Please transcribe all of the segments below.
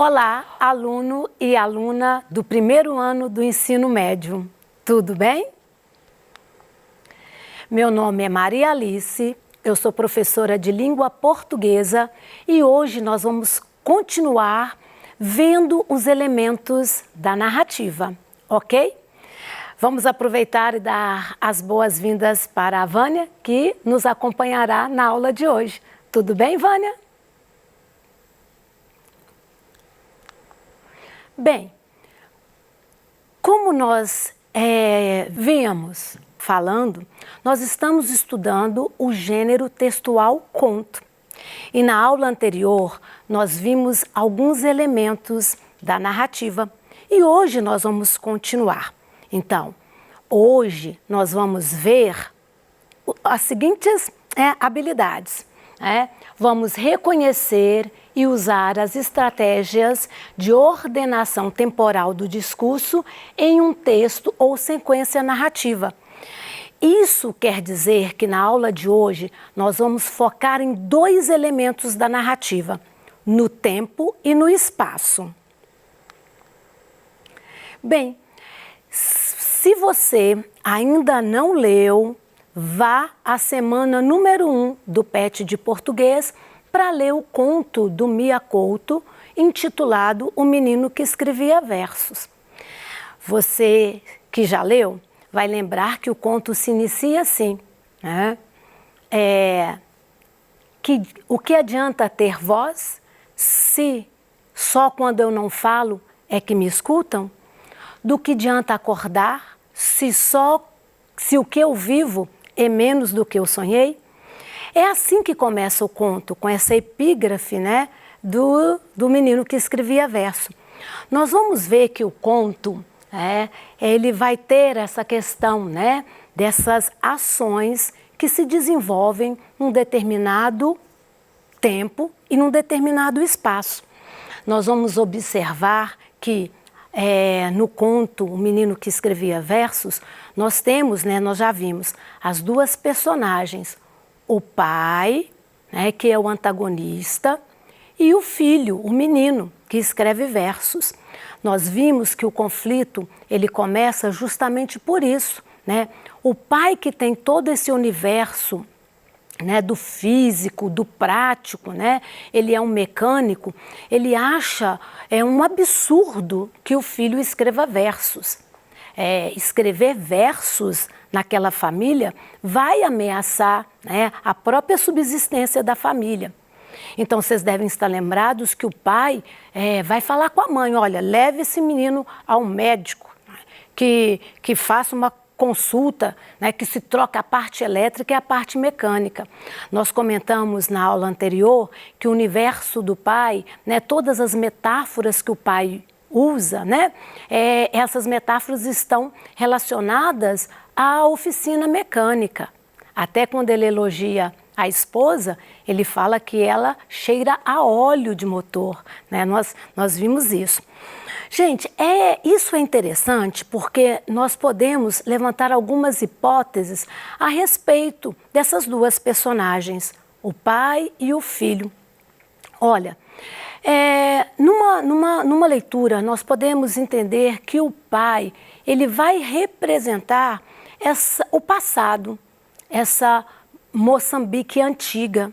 Olá, aluno e aluna do primeiro ano do ensino médio. Tudo bem? Meu nome é Maria Alice, eu sou professora de língua portuguesa e hoje nós vamos continuar vendo os elementos da narrativa, ok? Vamos aproveitar e dar as boas-vindas para a Vânia, que nos acompanhará na aula de hoje. Tudo bem, Vânia? Bem, como nós viemos falando, nós estamos estudando o gênero textual conto. E na aula anterior, nós vimos alguns elementos da narrativa e hoje nós vamos continuar. Então, hoje nós vamos ver as seguintes habilidades. Vamos reconhecer e usar as estratégias de ordenação temporal do discurso em um texto ou sequência narrativa. Isso quer dizer que na aula de hoje nós vamos focar em dois elementos da narrativa, no tempo e no espaço. Bem, se você ainda não leu, vá à semana número 1 do PET de português para ler o conto do Mia Couto, intitulado O Menino que Escrevia Versos. Você que já leu vai lembrar que o conto se inicia assim, né? O que adianta ter voz se só quando eu não falo é que me escutam? Do que adianta acordar se o que eu vivo é menos do que eu sonhei? É assim que começa o conto, com essa epígrafe, né, do menino que escrevia verso. Nós vamos ver que o conto, ele vai ter essa questão, né, dessas ações que se desenvolvem num determinado tempo e num determinado espaço. Nós vamos observar que no conto O Menino que Escrevia Versos, nós temos, nós já vimos, as duas personagens, o pai, que é o antagonista, e o filho, o menino, que escreve versos. Nós vimos que o conflito, ele começa justamente por isso, O pai que tem todo esse universo, do físico, do prático, ele é um mecânico, ele acha um absurdo que o filho escreva versos. Escrever versos naquela família vai ameaçar a própria subsistência da família. Então, vocês devem estar lembrados que o pai vai falar com a mãe, olha, leve esse menino ao médico, que faça uma consulta, que se troca a parte elétrica e a parte mecânica. Nós comentamos na aula anterior que o universo do pai, todas as metáforas que o pai usa, essas metáforas estão relacionadas à oficina mecânica. Até quando ele elogia a esposa, ele fala que ela cheira a óleo de motor, Nós vimos isso. Gente, isso é interessante porque nós podemos levantar algumas hipóteses a respeito dessas duas personagens, o pai e o filho. Olha, numa leitura nós podemos entender que o pai, ele vai representar o passado, essa Moçambique antiga.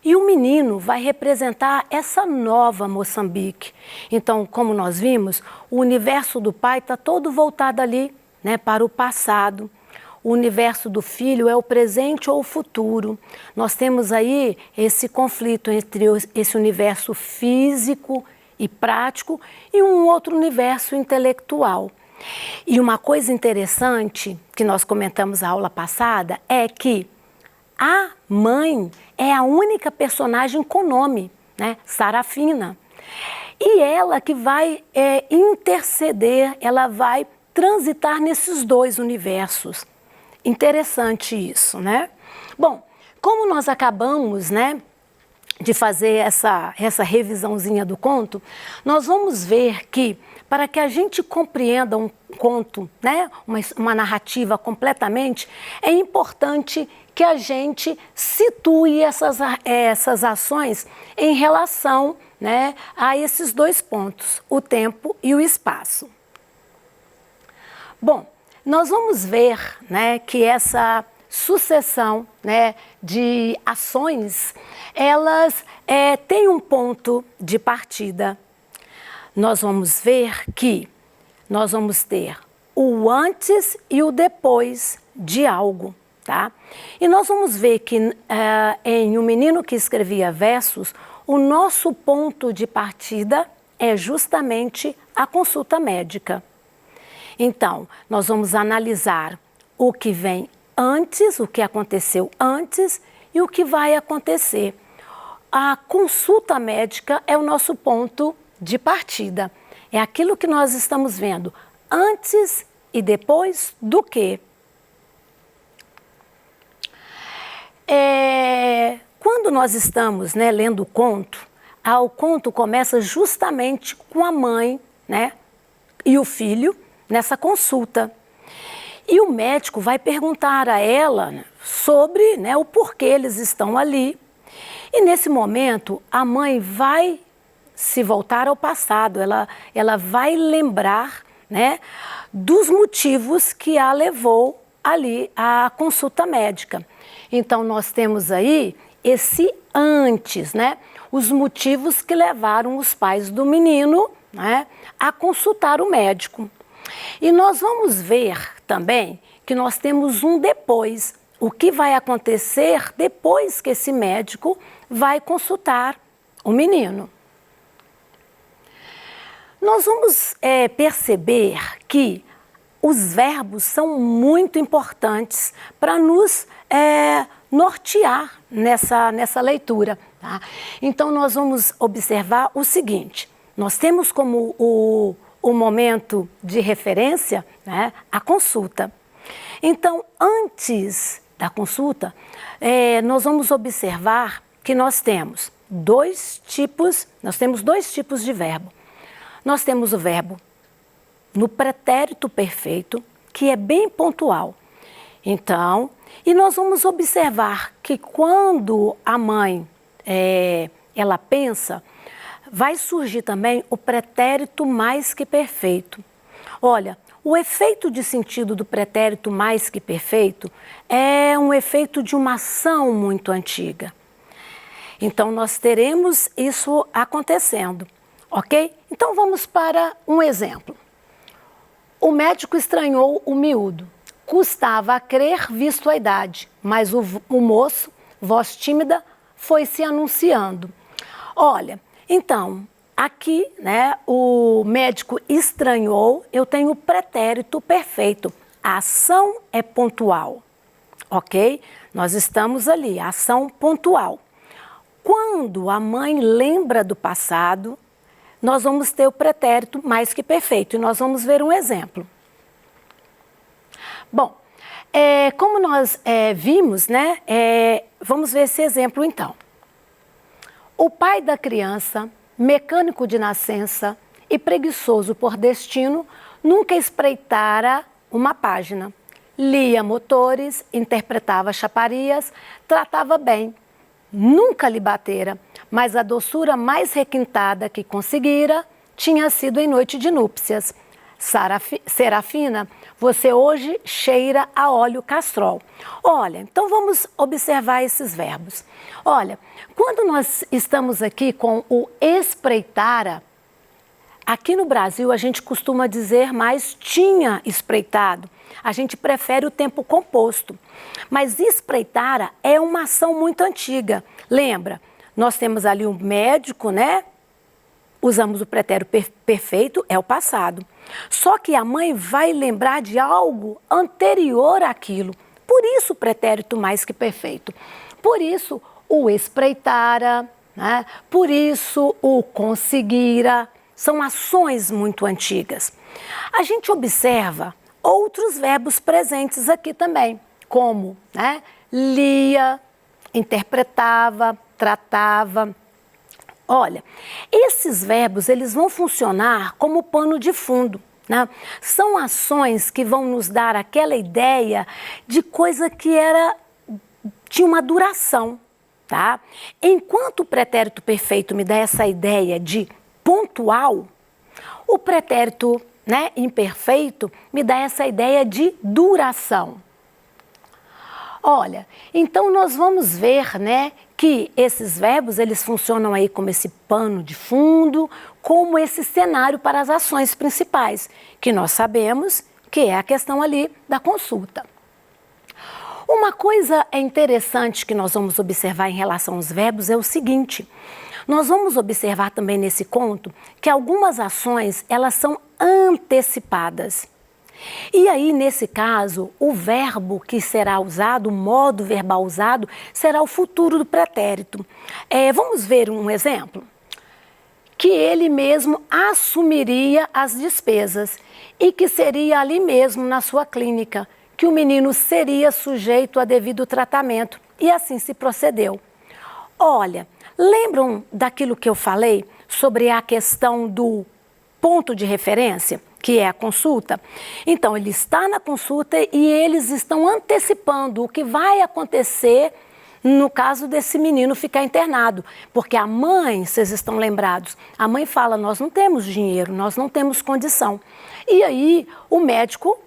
E o menino vai representar essa nova Moçambique. Então, como nós vimos, o universo do pai está todo voltado ali, para o passado. O universo do filho é o presente ou o futuro. Nós temos aí esse conflito entre esse universo físico e prático e um outro universo intelectual. E uma coisa interessante que nós comentamos na aula passada é que a mãe é a única personagem com nome, Sarafina. E ela que vai interceder, ela vai transitar nesses dois universos. Interessante isso, Bom, como nós acabamos, de fazer essa revisãozinha do conto, nós vamos ver que para que a gente compreenda um conto, uma narrativa completamente, é importante que a gente situe essas ações em relação né, a esses dois pontos, o tempo e o espaço. Bom, nós vamos ver, né, que essa sucessão, né, de ações, elas têm um ponto de partida. Nós vamos ver que nós vamos ter o antes e o depois de algo, tá? E nós vamos ver que em O Menino que Escrevia Versos, o nosso ponto de partida é justamente a consulta médica. Então, nós vamos analisar o que vem antes, o que aconteceu antes e o que vai acontecer. A consulta médica é o nosso ponto de partida. É aquilo que nós estamos vendo antes e depois do quê? Quando nós estamos, né, lendo o conto começa justamente com a mãe, né, e o filho nessa consulta. E o médico vai perguntar a ela, né, sobre, né, o porquê eles estão ali. E nesse momento, a mãe vai se voltar ao passado, ela vai lembrar, né, dos motivos que a levou ali à consulta médica. Então, nós temos aí esse antes, né, os motivos que levaram os pais do menino, né, a consultar o médico. E nós vamos ver também que nós temos um depois. O que vai acontecer depois que esse médico vai consultar o menino? Nós vamos perceber que os verbos são muito importantes para nos nortear nessa leitura. Tá? Então, nós vamos observar o seguinte: nós temos como o momento de referência, né, a consulta. Então, antes da consulta, nós vamos observar que nós temos dois tipos de verbo. Nós temos o verbo no pretérito perfeito, que é bem pontual. Então, e nós vamos observar que quando a mãe, ela pensa, vai surgir também o pretérito mais que perfeito. Olha, o efeito de sentido do pretérito mais que perfeito é um efeito de uma ação muito antiga. Então, nós teremos isso acontecendo, ok? Então, vamos para um exemplo. O médico estranhou o miúdo. Custava a crer, visto a idade, mas o moço, voz tímida, foi se anunciando. Olha, então, aqui, né, o médico estranhou, eu tenho o pretérito perfeito. A ação é pontual, ok? Nós estamos ali, ação pontual. Quando a mãe lembra do passado, nós vamos ter o pretérito mais que perfeito. E nós vamos ver um exemplo. Bom, como nós vimos, né, vamos ver esse exemplo então. O pai da criança, mecânico de nascença e preguiçoso por destino, nunca espreitara uma página. Lia motores, interpretava chaparias, tratava bem. Nunca lhe batera, mas a doçura mais requintada que conseguira tinha sido em noite de núpcias. Serafina, você hoje cheira a óleo castrol. Olha, então vamos observar esses verbos. Olha, quando nós estamos aqui com o espreitara, aqui no Brasil a gente costuma dizer mais tinha espreitado. A gente prefere o tempo composto. Mas espreitara é uma ação muito antiga. Lembra? Nós temos ali um médico, né? Usamos o pretérito perfeito, é o passado. Só que a mãe vai lembrar de algo anterior àquilo. Por isso o pretérito mais que perfeito. Por isso o espreitara, né? Por isso o conseguira. São ações muito antigas. A gente observa outros verbos presentes aqui também, como, né, lia, interpretava, tratava. Olha, esses verbos eles vão funcionar como pano de fundo, né? São ações que vão nos dar aquela ideia de coisa que tinha uma duração. tá? Enquanto o pretérito perfeito me dá essa ideia de pontual, o pretérito, né, imperfeito me dá essa ideia de duração. Olha, então nós vamos ver, né, que esses verbos, eles funcionam aí como esse pano de fundo, como esse cenário para as ações principais, que nós sabemos que é a questão ali da consulta. Uma coisa interessante que nós vamos observar em relação aos verbos é o seguinte: nós vamos observar também nesse conto que algumas ações, elas são antecipadas. E aí, nesse caso, o verbo que será usado, o modo verbal usado, será o futuro do pretérito. Vamos ver um exemplo? Que ele mesmo assumiria as despesas e que seria ali mesmo na sua clínica, que o menino seria sujeito a devido tratamento. E assim se procedeu. Olha, lembram daquilo que eu falei sobre a questão do ponto de referência, que é a consulta? Então, ele está na consulta e eles estão antecipando o que vai acontecer no caso desse menino ficar internado. Porque a mãe, vocês estão lembrados, a mãe fala: nós não temos dinheiro, nós não temos condição. E aí o médico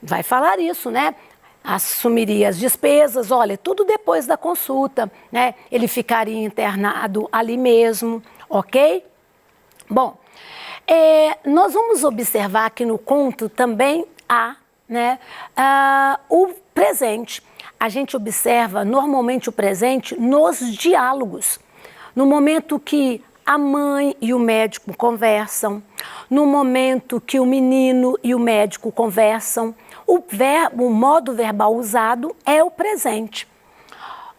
vai falar isso, né? Assumiria as despesas, olha, tudo depois da consulta, né? Ele ficaria internado ali mesmo, ok? Bom, nós vamos observar que no conto também há, né, o presente. A gente observa normalmente o presente nos diálogos. No momento que a mãe e o médico conversam, no momento que o menino e o médico conversam, o modo verbal usado é o presente.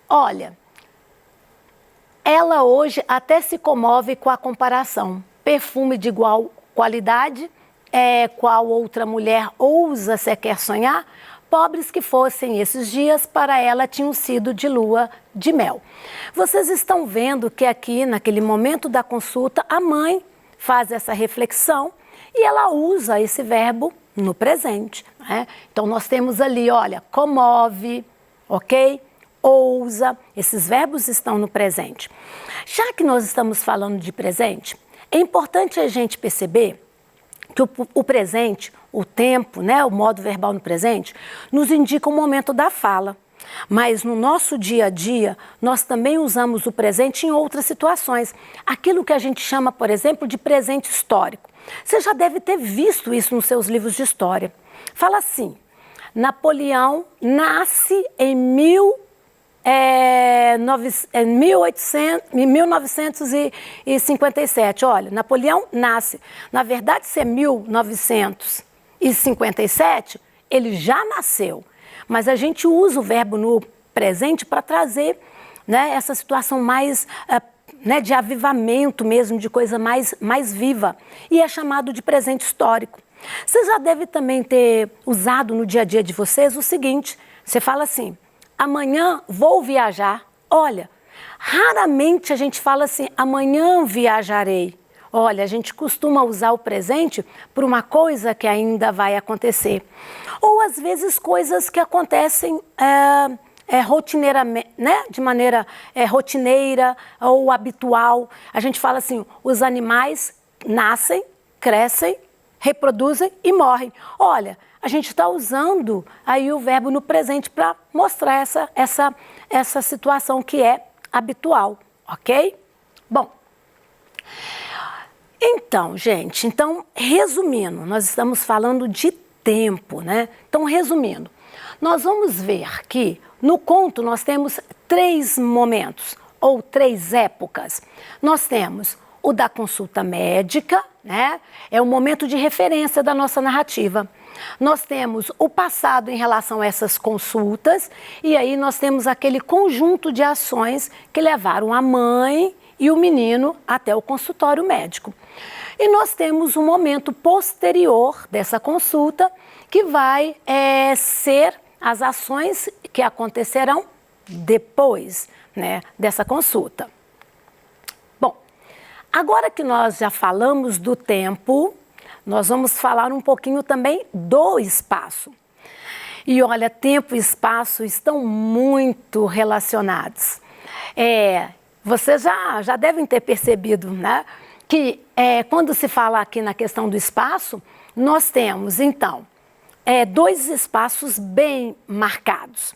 Olha, ela hoje até se comove com a comparação. Perfume de igual qualidade, qual outra mulher ousa sequer sonhar? Pobres que fossem esses dias, para ela tinham sido de lua de mel. Vocês estão vendo que aqui, naquele momento da consulta, a mãe faz essa reflexão e ela usa esse verbo no presente, né? Então, nós temos ali, olha, comove, ok? Ousa, esses verbos estão no presente. Já que nós estamos falando de presente, é importante a gente perceber que o presente, o tempo, né, o modo verbal no presente, nos indica o momento da fala. Mas no nosso dia a dia, nós também usamos o presente em outras situações. Aquilo que a gente chama, por exemplo, de presente histórico. Você já deve ter visto isso nos seus livros de história. Fala assim: Napoleão nasce em 1957. Olha, Napoleão nasce. Na verdade, se é 1957, ele já nasceu. Mas a gente usa o verbo no presente para trazer, né, essa situação mais, né, de avivamento mesmo, de coisa mais viva. E é chamado de presente histórico. Você já deve também ter usado no dia a dia de vocês o seguinte: você fala assim: amanhã vou viajar. Olha, raramente a gente fala assim: amanhã viajarei. Olha, a gente costuma usar o presente por uma coisa que ainda vai acontecer. Ou às vezes coisas que acontecem rotineiramente, né? De maneira rotineira ou habitual. A gente fala assim: os animais nascem, crescem, reproduzem e morrem. Olha, a gente está usando aí o verbo no presente para mostrar essa situação que é habitual, ok? Bom, então, gente, resumindo, nós estamos falando de tempo, né? Então, resumindo, nós vamos ver que no conto nós temos 3 momentos ou 3 épocas. Nós temos o da consulta médica, né? É o momento de referência da nossa narrativa. Nós temos o passado em relação a essas consultas e aí nós temos aquele conjunto de ações que levaram a mãe e o menino até o consultório médico. E nós temos um momento posterior dessa consulta que vai ser as ações que acontecerão depois, né, dessa consulta. Bom, agora que nós já falamos do tempo, nós vamos falar um pouquinho também do espaço. E olha, tempo e espaço estão muito relacionados. Vocês já devem ter percebido, né, que quando se fala aqui na questão do espaço, nós temos, então, dois espaços bem marcados.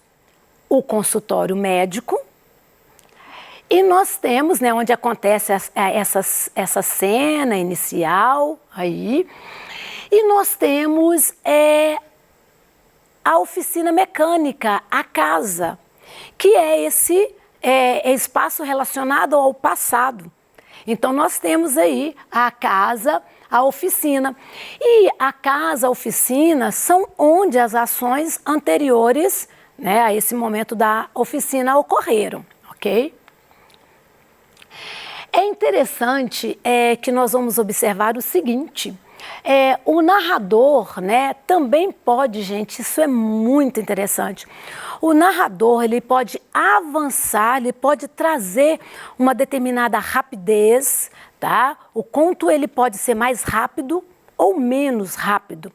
O consultório médico e nós temos, né, onde acontece essa cena inicial aí, e nós temos a oficina mecânica, a casa, que é esse espaço relacionado ao passado. Então, nós temos aí a casa, a oficina. E a casa, a oficina, são onde as ações anteriores, né, a esse momento da oficina ocorreram, ok? É interessante que nós vamos observar o seguinte, o narrador, né, também pode, gente, isso é muito interessante, o narrador, ele pode avançar, ele pode trazer uma determinada rapidez, tá? O conto, ele pode ser mais rápido ou menos rápido.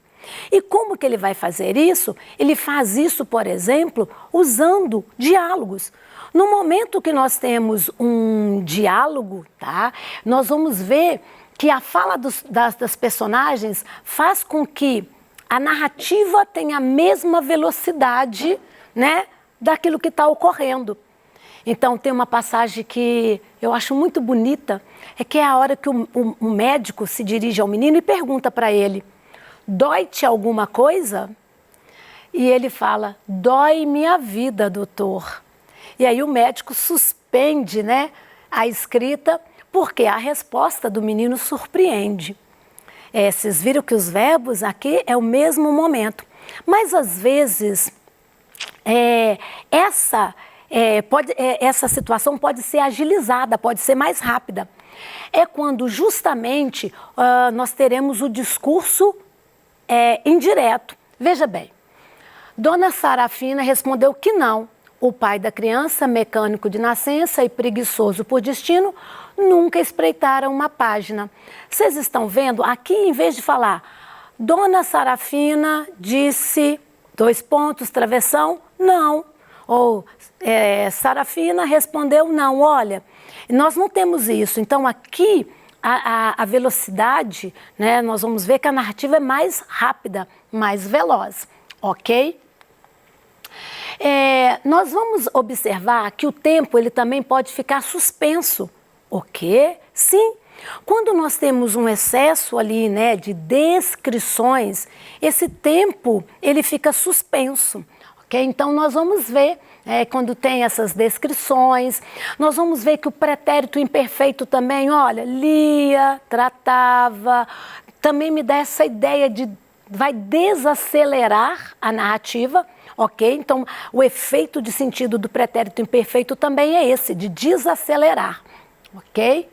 E como que ele vai fazer isso? Ele faz isso, por exemplo, usando diálogos. No momento que nós temos um diálogo, tá? Nós vamos ver que a fala das personagens faz com que a narrativa tenha a mesma velocidade, né, daquilo que está ocorrendo. Então, tem uma passagem que eu acho muito bonita, que é a hora que o médico se dirige ao menino e pergunta para ele: dói-te alguma coisa? E ele fala: dói minha vida, doutor. E aí o médico suspende, né, a escrita, porque a resposta do menino surpreende. Vocês viram que os verbos aqui é o mesmo momento. Mas às vezes essa situação pode ser agilizada, pode ser mais rápida. É quando justamente nós teremos o discurso indireto. Veja bem, Dona Sarafina respondeu que não. O pai da criança, mecânico de nascença e preguiçoso por destino, nunca espreitara uma página. Vocês estão vendo? Aqui, em vez de falar, Dona Sarafina disse, ... travessão, não. Ou Sarafina respondeu não. Olha, nós não temos isso. Então, aqui, a velocidade, né, nós vamos ver que a narrativa é mais rápida, mais veloz, ok? Nós vamos observar que o tempo ele também pode ficar suspenso. O quê? Sim. Quando nós temos um excesso ali, né, de descrições, esse tempo ele fica suspenso. Okay? Então, nós vamos ver, quando tem essas descrições, nós vamos ver que o pretérito imperfeito também, olha, lia, tratava, também me dá essa ideia de vai desacelerar a narrativa, ok? Então, o efeito de sentido do pretérito imperfeito também é esse, de desacelerar, ok?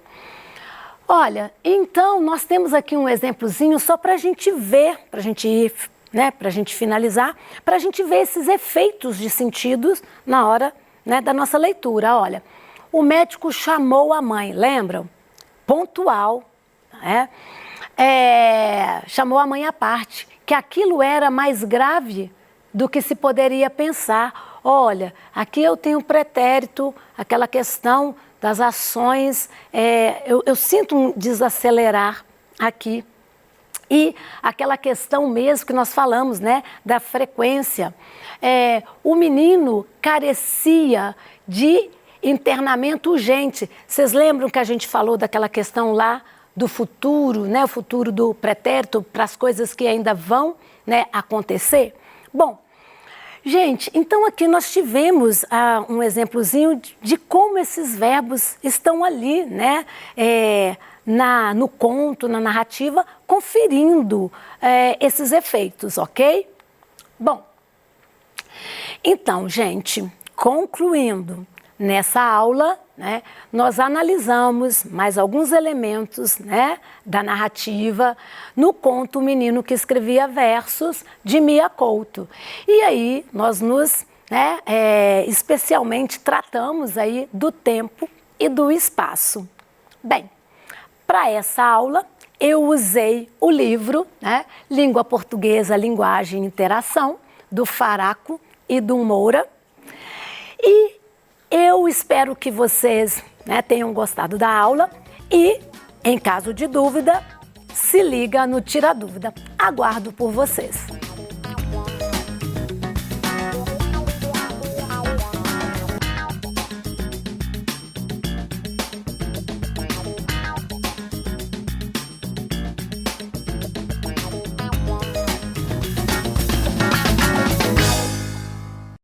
Olha, então, nós temos aqui um exemplozinho só para a gente ver, para a gente ir, né, para a gente finalizar, para a gente ver esses efeitos de sentidos na hora, né, da nossa leitura. Olha, o médico chamou a mãe, lembram? Pontual, né? Chamou a mãe à parte, que aquilo era mais grave do que se poderia pensar. Olha, aqui eu tenho pretérito, aquela questão das ações, eu sinto um desacelerar aqui. E aquela questão mesmo que nós falamos, né, da frequência. O menino carecia de internamento urgente. Vocês lembram que a gente falou daquela questão lá do futuro, né, o futuro do pretérito para as coisas que ainda vão, né, acontecer? Bom, gente, então aqui nós tivemos um exemplozinho de como esses verbos estão ali, né, no conto, na narrativa, conferindo esses efeitos, ok? Bom, então, gente, concluindo, nessa aula, né, nós analisamos mais alguns elementos, né, da narrativa no conto O Menino que Escrevia Versos, de Mia Couto. E aí nós especialmente tratamos aí do tempo e do espaço. Bem, para essa aula eu usei o livro, né, Língua Portuguesa, Linguagem e Interação, do Faraco e do Moura. E Eu espero que vocês, né, tenham gostado da aula e, em caso de dúvida, se liga no Tira Dúvida. Aguardo por vocês.